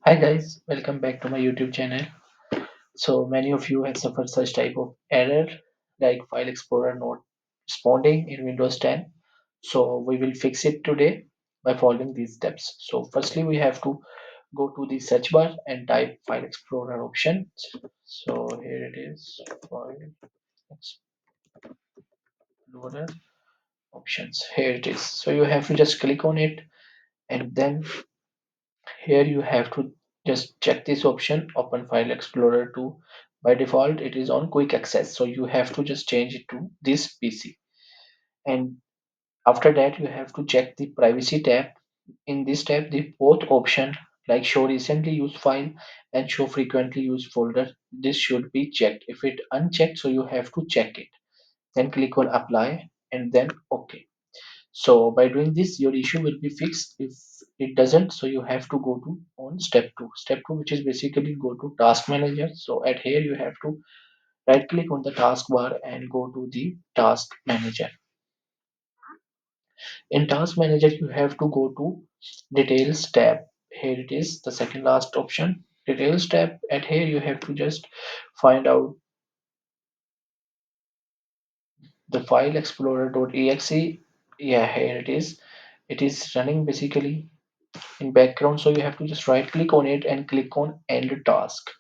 Hi guys, welcome back to my YouTube channel. So many of you have suffered such type of error like File Explorer not responding in Windows 10. So we will fix it today by following these steps. So firstly we have to go to the search bar and type File Explorer options. So here it is, File Explorer options. Here it is. So you have to just click on it, and then here you have to just check this option, open File Explorer to. By default it is on quick access, so you have to just change it to this PC. And after that you have to check the privacy tab. In this tab the both option like show recently used file and show frequently used folder, this should be checked. If it unchecked, so you have to check it, then click on apply and then OK. So by doing this, your issue will be fixed. If it doesn't, so you have to go to on step two. Step two, which is basically go to task manager. So at here you have to right click on the taskbar and go to the task manager. In task manager, you have to go to details tab. Here it is, the second last option. Details tab. At here you have to just find out the file explorer.exe. Yeah, here it is. It is running basically in background, so you have to just right click on it and click on end task.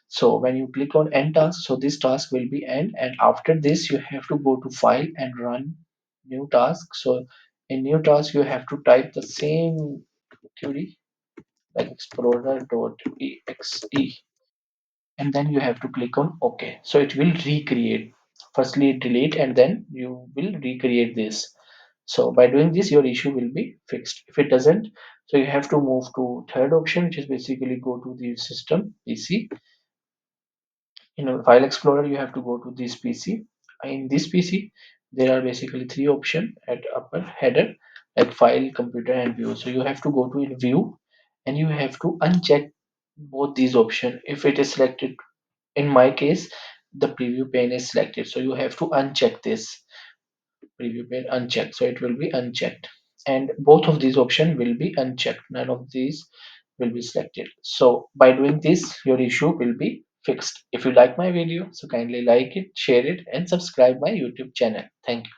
So when you click on end task, so this task will be end, and after this you have to go to file and run new task. So in new task you have to type the same query like explorer.exe, and then you have to click on OK. So it will recreate, firstly delete and then you will recreate this. So by doing this your issue will be fixed. If it doesn't, so you have to move to third option, which is basically go to the system PC. In a file explorer you have to go to this PC. In this PC there are basically three options at upper header like file, computer and view. So you have to go to in view and you have to uncheck both these options. If it is selected, in my case the preview pane is selected, so you have to uncheck this preview pane unchecked, so it will be unchecked, and both of these options will be unchecked, none of these will be selected. So by doing this your issue will be fixed. If you like my video, so kindly like it, share it and subscribe my YouTube channel. Thank you.